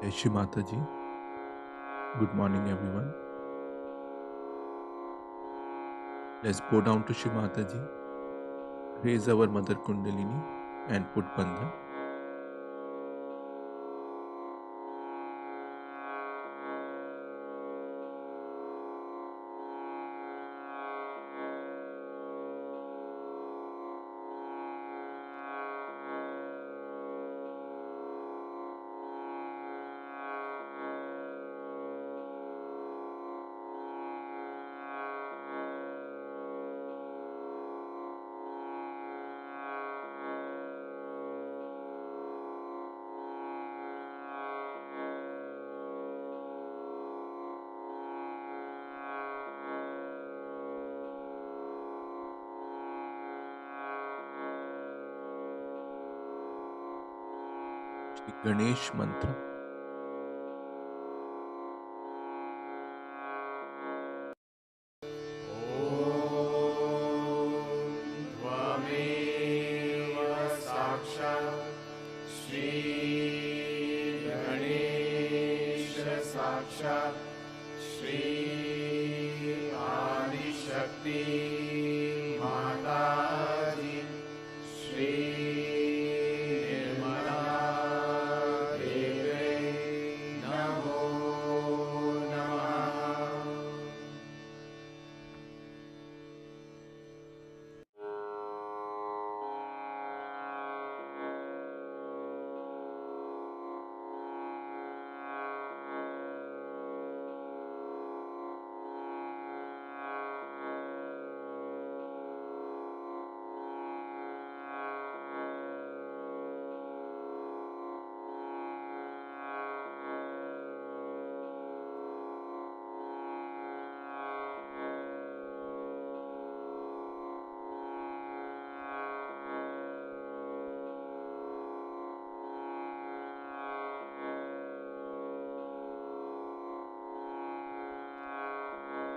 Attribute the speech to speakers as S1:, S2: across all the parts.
S1: Jai Shri Mataji. Good morning, everyone. Let's bow down to Shri Mataji, raise our Mother Kundalini, and put Bandhan. Shri Ganesh Mantra.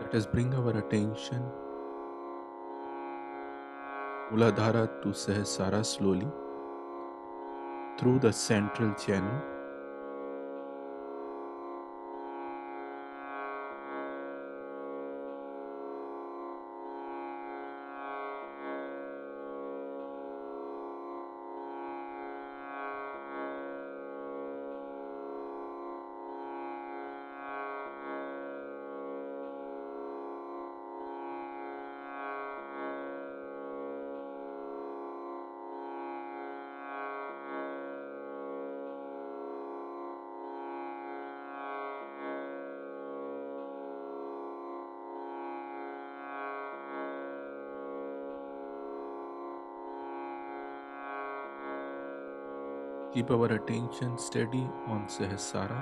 S1: Let us bring our attention Muladhara to Sahasrara slowly through the central channel. Keep our attention steady on Sahasrara.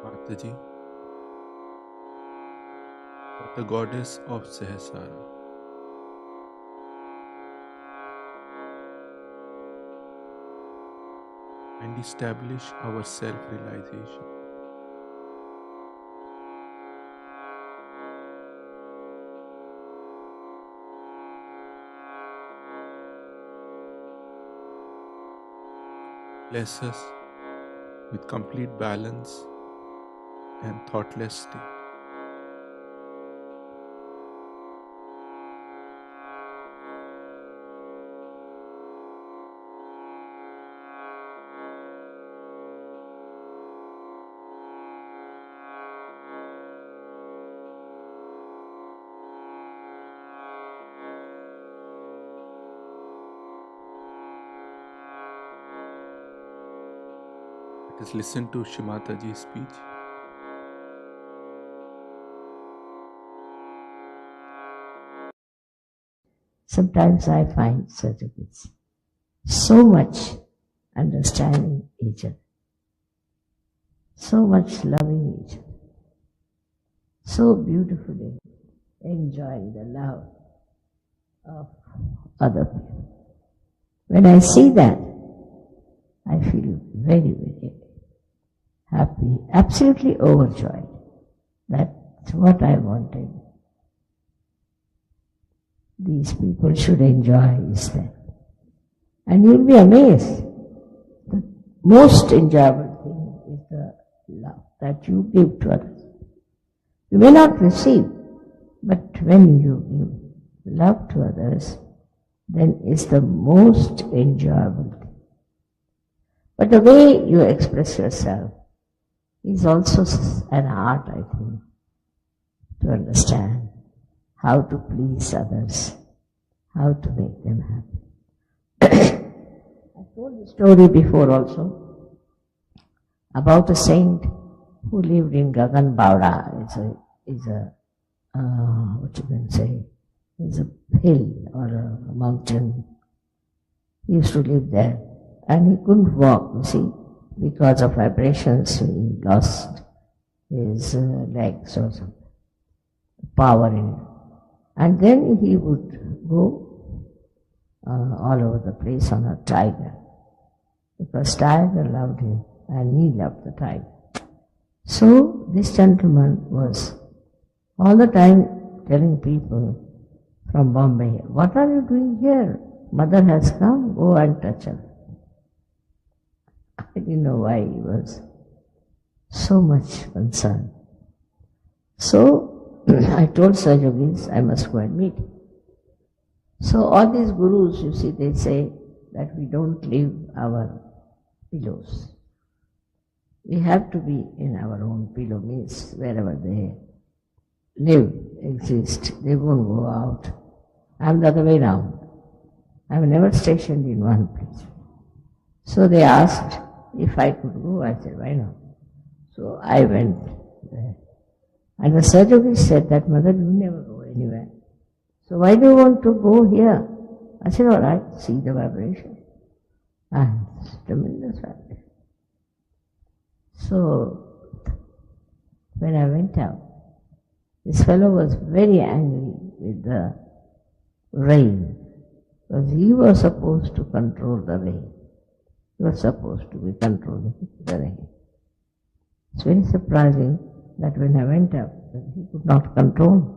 S1: Mataji, the goddess of Sahasrara. And establish our self-realization. Bless us with complete balance and thoughtless state. Let us listen to Shri Mataji's speech.
S2: Sometimes I find certificates so much understanding each other, so much loving each other, so beautifully enjoying the love of other people. When I see that, I feel very, very happy, absolutely overjoyed. That's what I wanted. These people should enjoy is that. And you'll be amazed. The most enjoyable thing is the love that you give to others. You may not receive, but when you give love to others, then it's the most enjoyable thing. But the way you express yourself is also an art, I think, to understand how to please others, how to make them happy. I told the story before also about a saint who lived in Gagan Bauda. It's a what you can say, is a hill or a mountain. He used to live there and he couldn't walk, you see, because of vibrations. He lost his legs or some power in it. And then he would go all over the place on a tiger, because tiger loved him and he loved the tiger. So this gentleman was all the time telling people from Bombay, what are you doing here? Mother has come, go and touch her. I didn't know why he was so much concerned. So I told Sajogis, I must go and meet him. So all these gurus, you see, they say that we don't leave our pillows. We have to be in our own pillow, means wherever they live, exist, they won't go out. I'm the other way round. I'm never stationed in one place. So they asked if I could go. I said, why not? So I went there. And the Sajogis said that, Mother, you never go anywhere. So why do you want to go here? I said, all right, see the vibration. And it's tremendous vibration. So when I went out, this fellow was very angry with the rain, because he was supposed to control the rain. He was supposed to be controlling the rain. It's very surprising that when I went up, he could not control,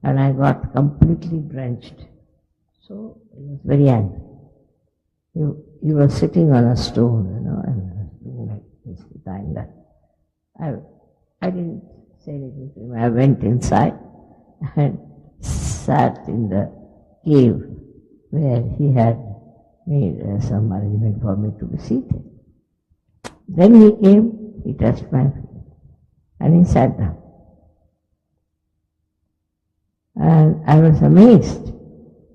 S2: and I got completely drenched. So he was very angry. He was sitting on a stone, and doing like this behind that. I didn't say anything to him. I went inside and sat in the cave where he had made some arrangement for me to be seated. Then he came, he touched my feet, and he sat down. And I was amazed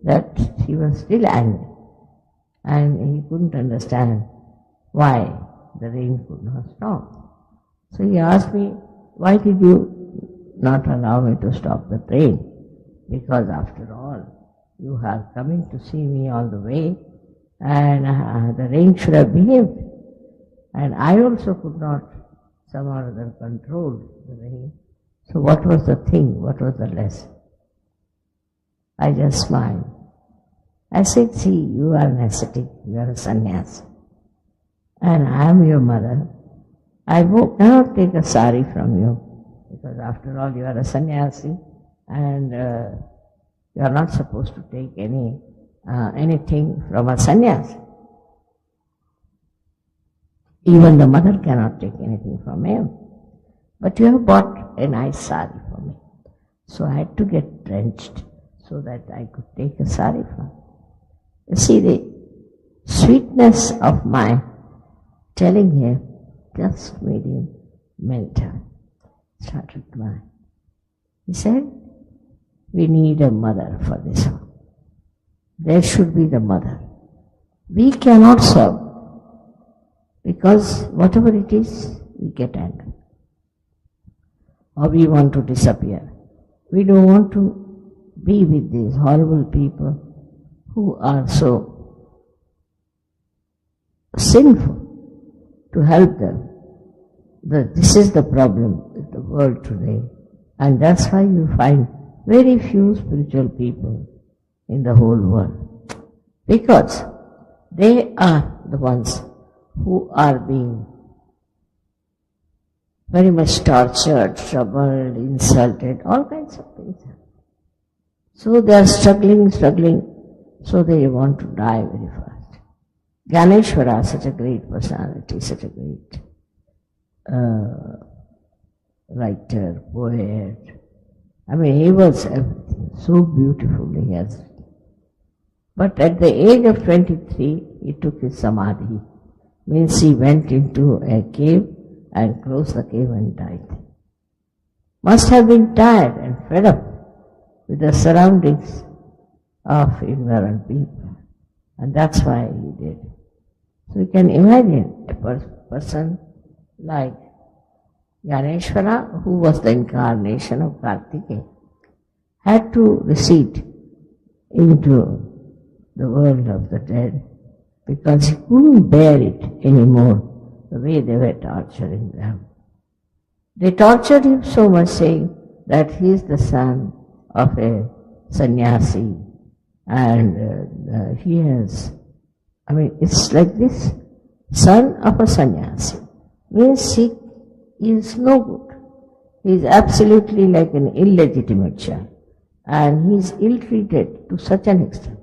S2: that he was still angry, and he couldn't understand why the rain could not stop. So he asked me, why did you not allow me to stop the train? Because after all, you are coming to see me all the way, and the rain should have behaved. And I also could not somehow or other control the rain. So what was the thing? What was the lesson? I just smiled. I said, see, you are an ascetic, you are a sannyasi, and I am your mother. I cannot take a sari from you, because after all you are a sannyasi, and you are not supposed to take anything from a sannyasi. Even the mother cannot take anything from him. But you have bought a nice sari for me. So I had to get drenched so that I could take a sari from him. You see, the sweetness of my telling him just made him melt down. Started crying. He said, we need a mother for this one. There should be the mother. We cannot serve, because whatever it is, we get angry. Or we want to disappear. We don't want to be with these horrible people who are so sinful, to help them. This is the problem with the world today, and that's why you find very few spiritual people in the whole world, because they are the ones who are being very much tortured, troubled, insulted, all kinds of things. So they are struggling, so they want to die very fast. Ganeshwara, such a great personality, such a great writer, poet. I mean, he was everything, so beautiful he has written. But at the age of 23, he took his samadhi. Means he went into a cave and closed the cave and died. Must have been tired and fed up with the surroundings of ignorant people. And that's why he did. So you can imagine a person like Ganeshwara, who was the incarnation of Kartikeya, had to recede into the world of the dead because he couldn't bear it anymore, the way they were torturing them. They tortured him so much, saying that he is the son of a sannyasi and he has, I mean, it's like this, son of a sannyasi, means he is no good. He is absolutely like an illegitimate child and he is ill-treated to such an extent.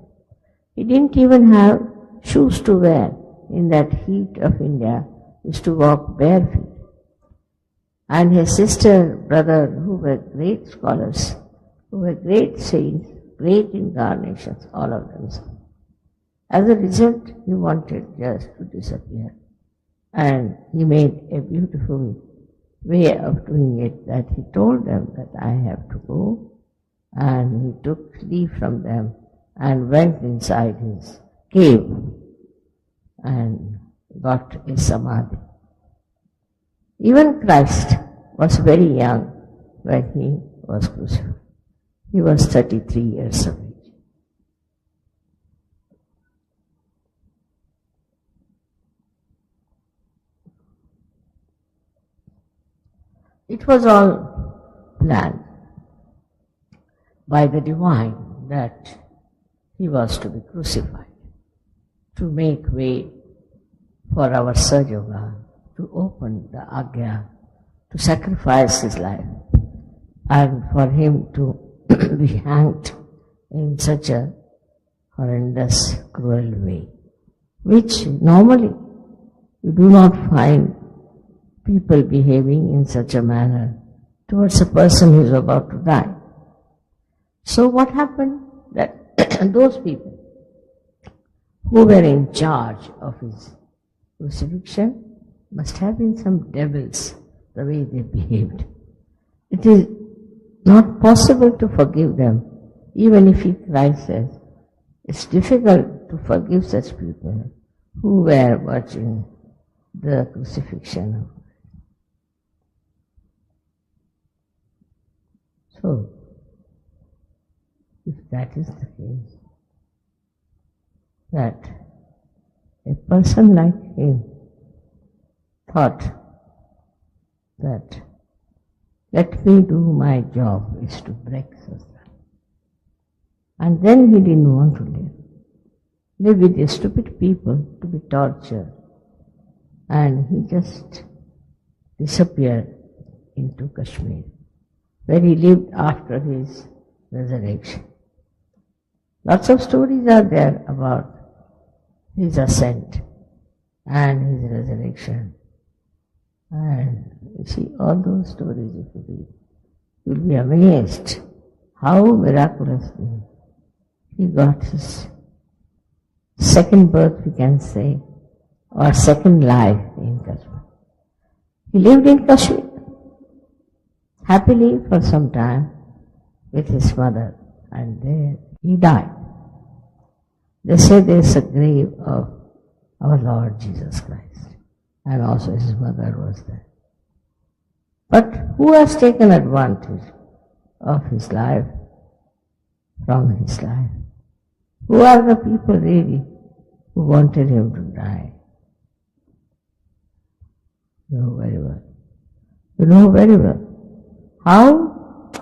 S2: He didn't even have shoes to wear in that heat of India, used to walk bare feet. And his sister, brother, who were great scholars, who were great saints, great incarnations, all of them. As a result, he wanted just to disappear. And he made a beautiful way of doing it, that he told them that I have to go, and he took leave from them and went inside his cave and got a samadhi. Even Christ was very young when he was crucified. He was 33 years of age. It was all planned by the divine that he was to be crucified, to make way for our Sahaja, to open the Agya, to sacrifice his life, and for him to be hanged in such a horrendous, cruel way, which normally you do not find people behaving in such a manner towards a person who is about to die. So what happened? That those people who were in charge of his crucifixion must have been some devils, the way they behaved. It is not possible to forgive them, even if he Christ says, it's difficult to forgive such people who were watching the crucifixion of Christ. So, if that is the case, that a person like him thought that let me do my job is to break Sastra. And then he didn't want to live with the stupid people to be tortured. And he just disappeared into Kashmir, where he lived after his resurrection. Lots of stories are there about his ascent and his resurrection. And you see all those stories, if you read, you'll be amazed how miraculously he got his second birth, we can say, or second life in Kashmir. He lived in Kashmir happily for some time with his mother, and there he died. They say there is a grave of our Lord Jesus Christ, and also his mother was there. But who has taken advantage of his life, from his life? Who are the people really who wanted him to die? You know very well. You know very well how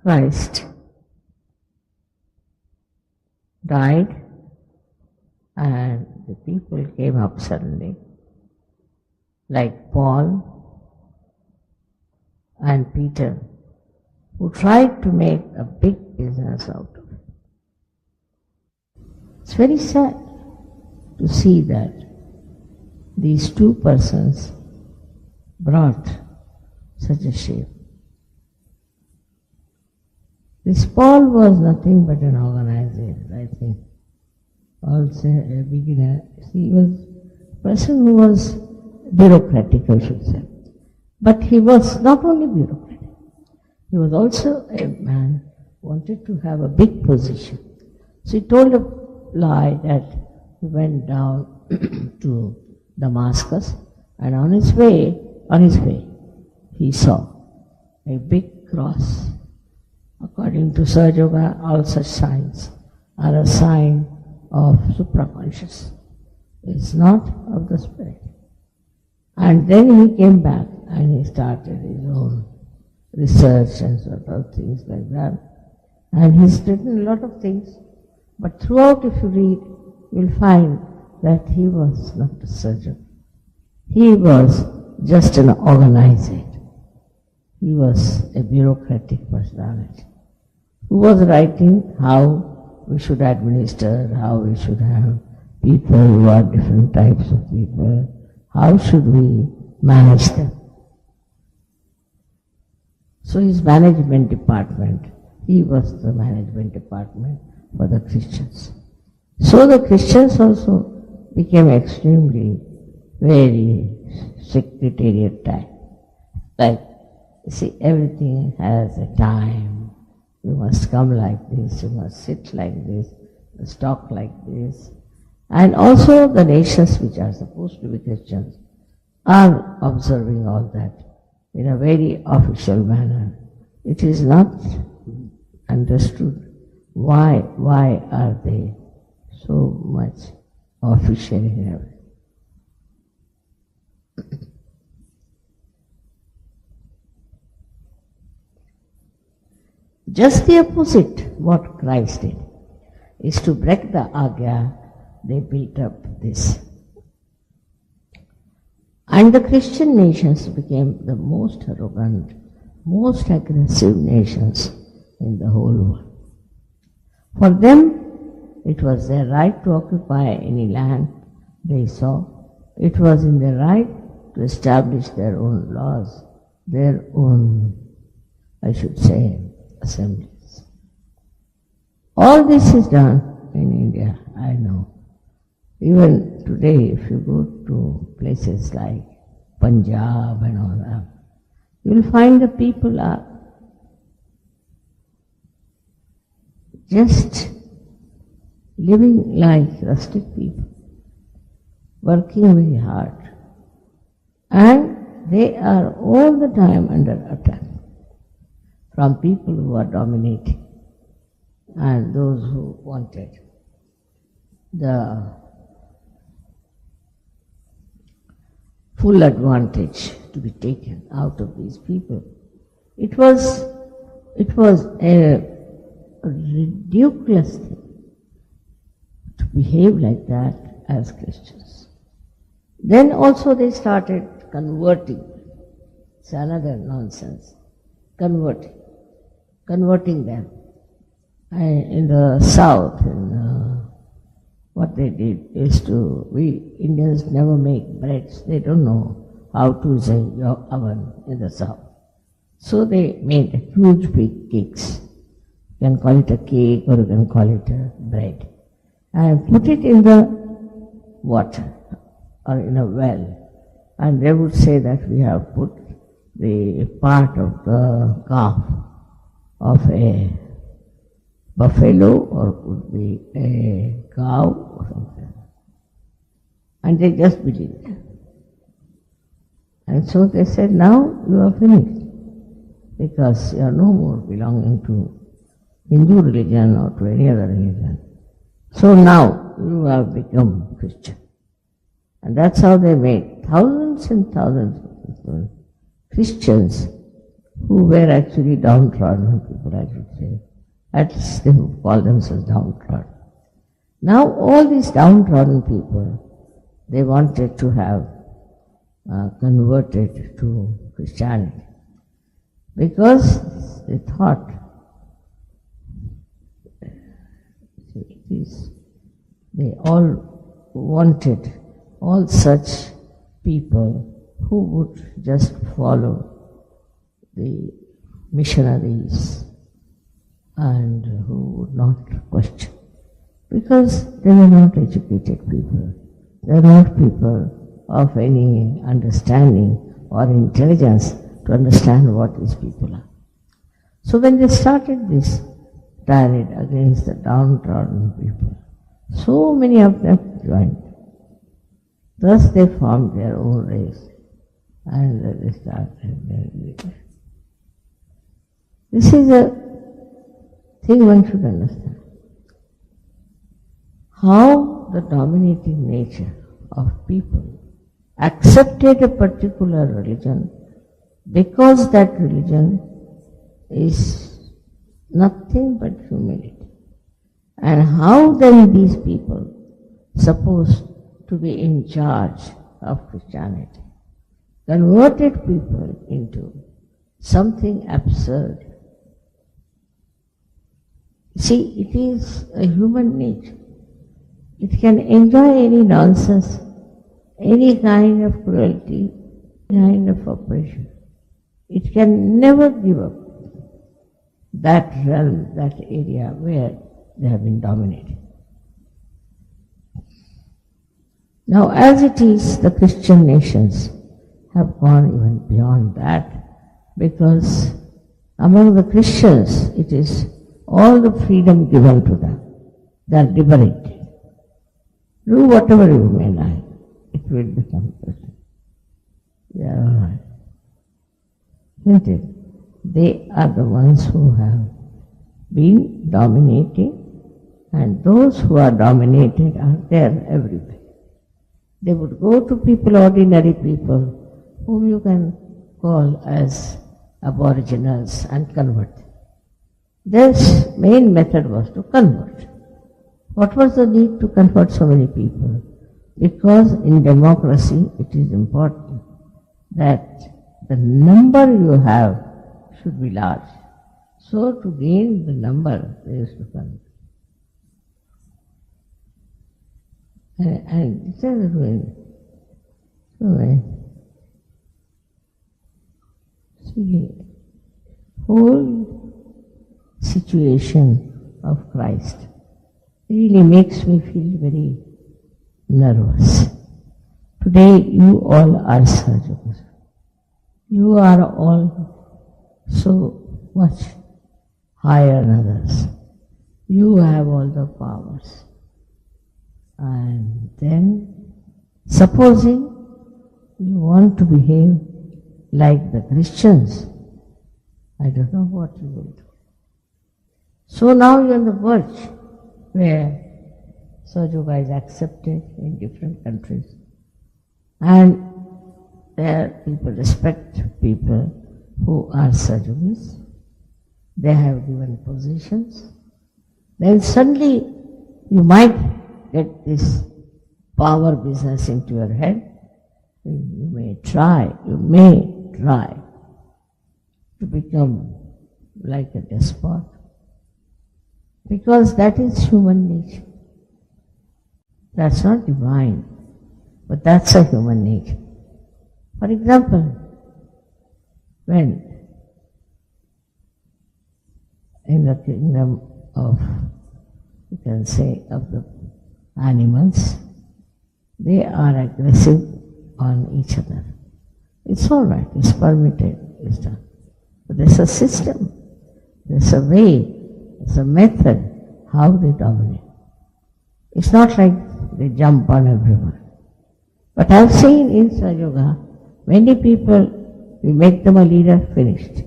S2: Christ died and the people came up suddenly, like Paul and Peter, who tried to make a big business out of it. It's very sad to see that these two persons brought such a shame. This Paul was nothing but an organizer, I think. Also a beginner. He was a person who was bureaucratic, I should say. But he was not only bureaucratic, he was also a man who wanted to have a big position. So he told a lie that he went down to Damascus, and on his way, he saw a big cross. According to Sir Yoga, all such signs are a sign of supraconscious. It's not of the spirit. And then he came back and he started his own research and sort of things like that. And he's written a lot of things, but throughout if you read, you'll find that he was not a surgeon. He was just an organizer. He was a bureaucratic personality who was writing how we should administer, how we should have people who are different types of people, how should we manage them. So his management department, he was the management department for the Christians. So the Christians also became extremely very secretariat type. Like, you see, everything has a time. You must come like this, you must sit like this, you must talk like this. And also the nations which are supposed to be Christians are observing all that in a very official manner. It is not understood why are they so much official in everything. Just the opposite, what Christ did, is to break the Agya. They built up this. And the Christian nations became the most arrogant, most aggressive nations in the whole world. For them, it was their right to occupy any land they saw. It was in their right to establish their own laws, their own, I should say, assemblies. All this is done in India, I know. Even today, if you go to places like Punjab and all that, you will find the people are just living like rustic people, working very hard, and they are all the time under attack from people who are dominating and those who wanted the full advantage to be taken out of these people. It was a ridiculous thing to behave like that as Christians. Then also they started converting. It's another nonsense. Converting them. In the south, what they did is we Indians never make breads. They don't know how to use an oven in the south. So they made huge big cakes. You can call it a cake or you can call it a bread. And put it in the water or in a well. And they would say that we have put the part of the calf of a buffalo or could be a cow or something. And they just believed it. And so they said, now you are finished because you are no more belonging to Hindu religion or to any other religion. So now you have become Christian. And that's how they made thousands and thousands of people Christians who were actually downtrodden people, I should say. At least they would call themselves downtrodden. Now all these downtrodden people, they wanted to have converted to Christianity. because they thought they all wanted all such people who would just follow the missionaries and who would not question. Because they were not educated people. They were not people of any understanding or intelligence to understand what these people are. So when they started this tirade against the downtrodden people, so many of them joined. Thus they formed their own race and they started their religion. This is a thing one should understand. How the dominating nature of people accepted a particular religion because that religion is nothing but humility. And how then these people supposed to be in charge of Christianity converted people into something absurd. See, it is a human nature. It can enjoy any nonsense, any kind of cruelty, any kind of oppression. It can never give up that realm, that area where they have been dominated. Now, as it is, the Christian nations have gone even beyond that, because among the Christians it is all the freedom given to them. They are liberated. Do whatever you may like, it will become Christian. They are all right. Isn't it? They are the ones who have been dominating, and those who are dominated are there everywhere. They would go to people, ordinary people, whom you can call as aboriginals, and convert them. Their main method was to convert. What was the need to convert so many people? Because in democracy it is important that the number you have should be large. So to gain the number, they used to convert. And it is doing so see, whole situation of Christ really makes me feel very nervous. Today you all are surgeons. You are all so much higher than others. You have all the powers. And then, supposing you want to behave like the Christians, I don't know what you will do. So now you are on the verge where Sahaja Yoga is accepted in different countries, and there people respect people who are Sahaja Yogis. They have given positions. Then suddenly you might get this power business into your head. You may try to become like a despot, because that is human nature. That's not divine, but that's a human nature. For example, when in the kingdom of, you can say, of the animals, they are aggressive on each other. It's all right, it's permitted, it's done. But there's a system, there's a way, there's a method how they dominate. It's not like they jump on everyone. But I've seen in Sahaja Yoga, many people, we make them a leader, finished.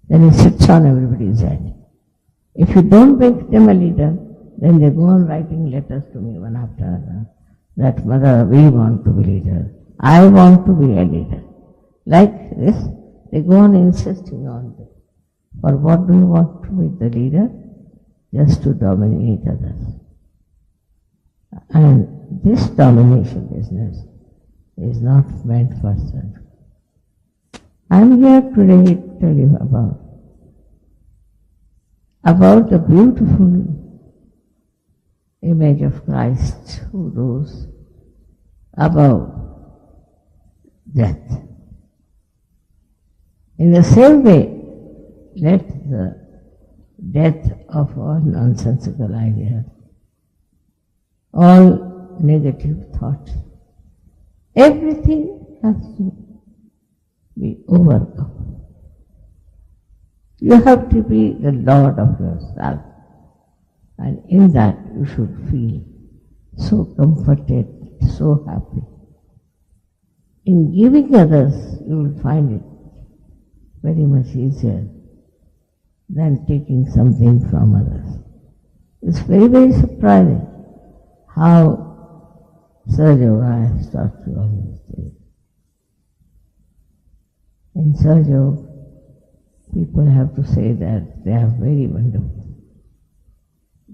S2: Then he sits on everybody's head. If you don't make them a leader, then they go on writing letters to me one after another, that mother, we want to be leader. I want to be a leader. Like this, they go on insisting on this. For what do you want to be the leader? Just to dominate others. And this domination business is not meant for self. I'm here today to tell you about the beautiful image of Christ who rose above death. In the same way, let the death of all nonsensical ideas, all negative thoughts, everything has to be overcome. You have to be the Lord of yourself, and in that you should feel so comforted, so happy. In giving others, you will find it very much easier than taking something from others. It's very, very surprising how Sir Yoga has taught you all these things. In Sir Yoga, people have to say that they are very wonderful.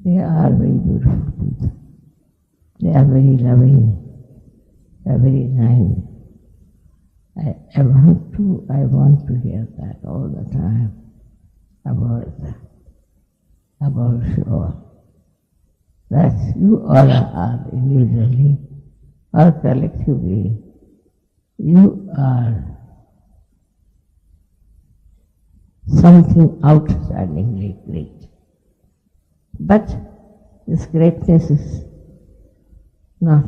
S2: They are very beautiful people. They are very loving. They are very kind. I want to hear that all the time about you all. That you all are individually or collectively, you are something outstandingly great. But this greatness is not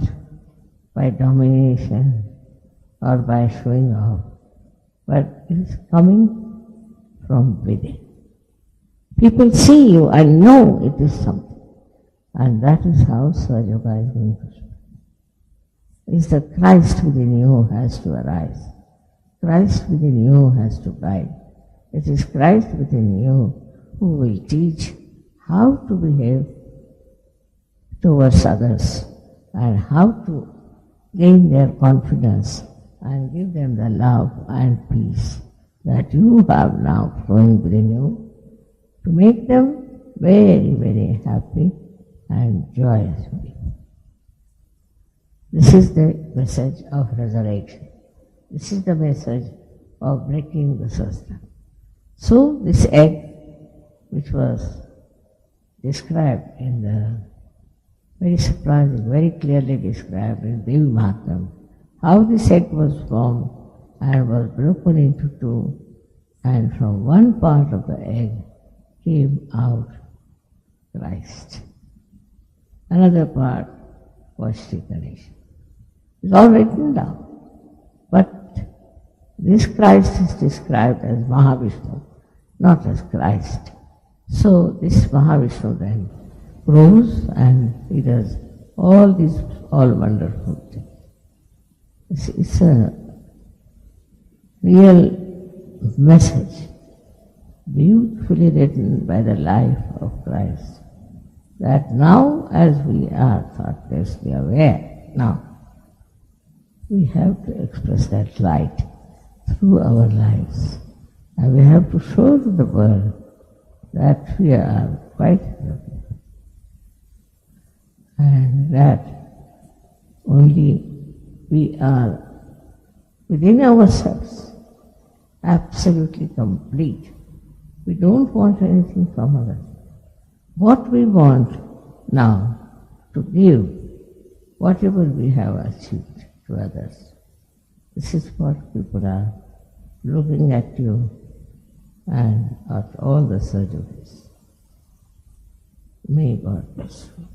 S2: by domination or by showing off, but it is coming from within. People see you and know it is something. And that is how Sir Yoga is going to speak. It's the Christ within you has to arise. Christ within you has to guide. It is Christ within you who will teach how to behave towards others and how to gain their confidence and give them the love and peace that you have now flowing within you to make them very, very happy and joyous. This is the message of resurrection. This is the message of breaking the system. So this egg, which was described in the very surprising, very clearly described in Devi Mahatmya, how this egg was formed and was broken into two, and from one part of the egg came out Christ. Another part was Sri Ganesha. It's all written down. But this Christ is described as Mahavishnu, not as Christ. So this Mahavishnu then grows and he does all these wonderful things. It's a real message, beautifully written by the life of Christ, that now as we are thoughtlessly aware, now we have to express that light through our lives. And we have to show to the world that we are quite happy. And that only we are within ourselves absolutely complete. We don't want anything from others. What we want now to give, whatever we have achieved to others. This is what people are looking at you and at all the surgeries. May God bless you.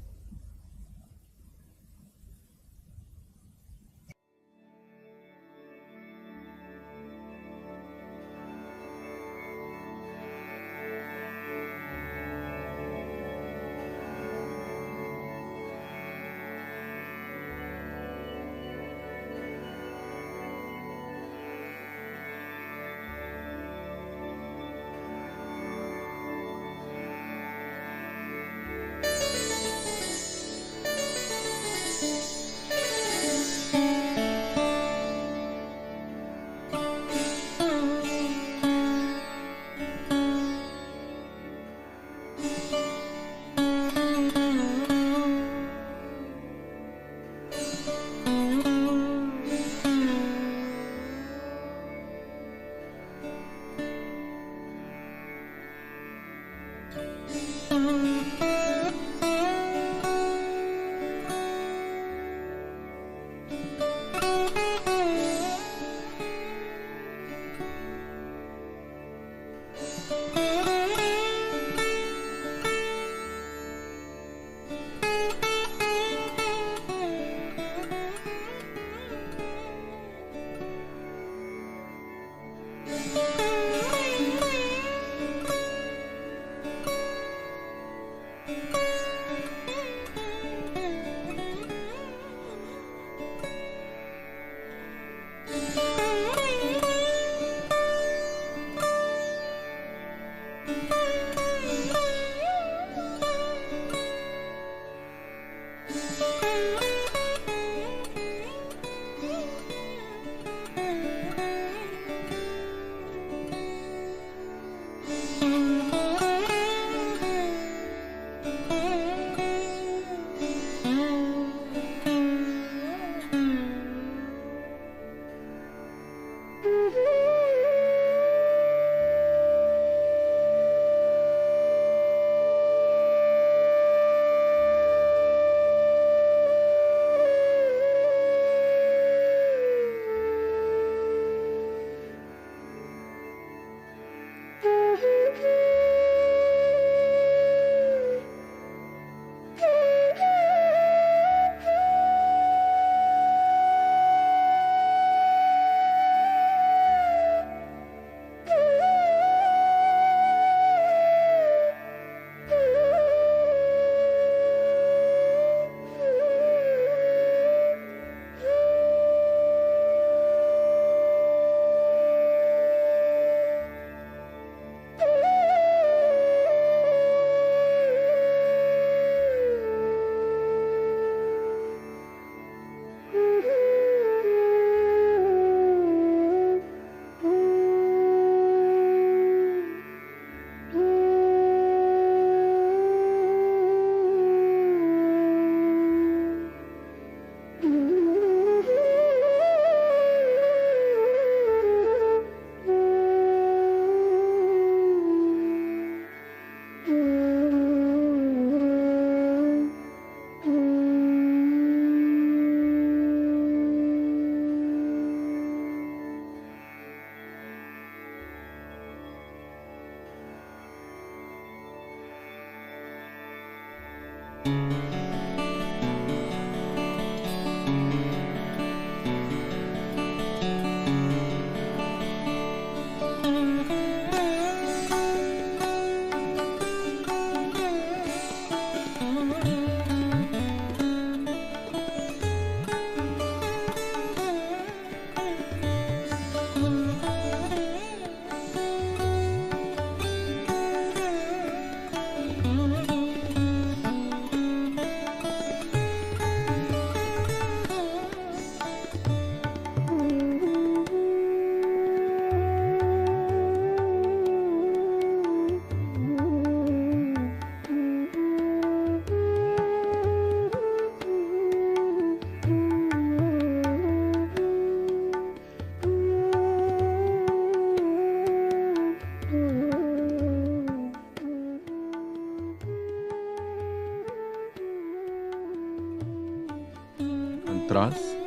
S1: Mantras.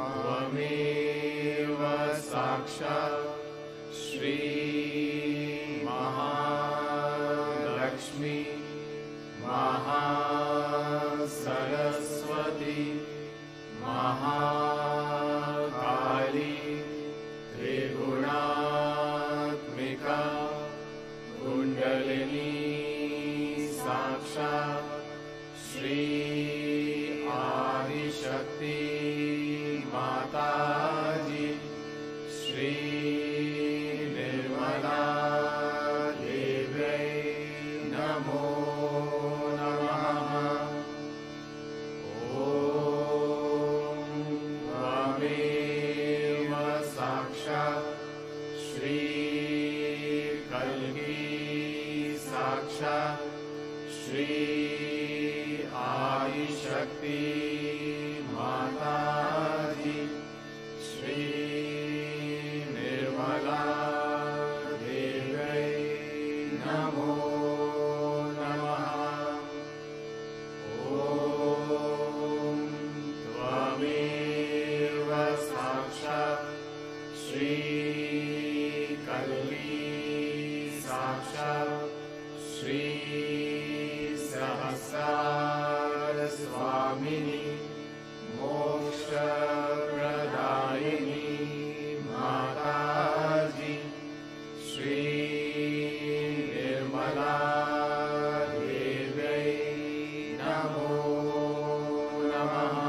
S3: त्वमेव साक्षात् श्री महालक्ष्मी महासरस्वती महाकाली त्रिपुरारी गामिनी मोक्षप्रदायिनी माताजी श्री निर्मला देव्यै नमो नमः।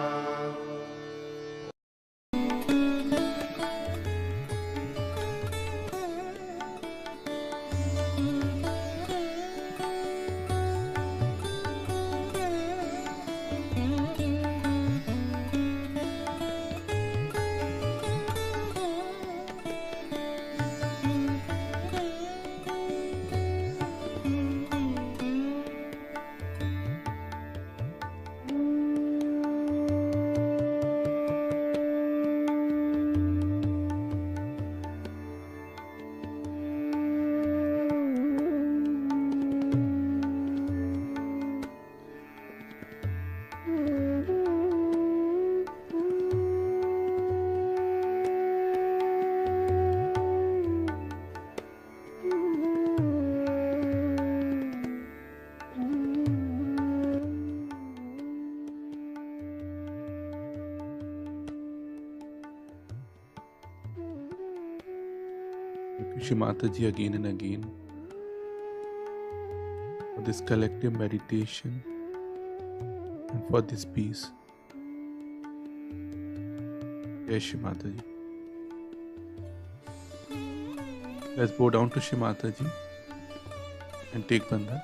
S1: Thank you, Shri Mataji, again and again for this collective meditation and for this peace. Jai Shri Mataji. Let's bow down to Shri Mataji and take Bandhan.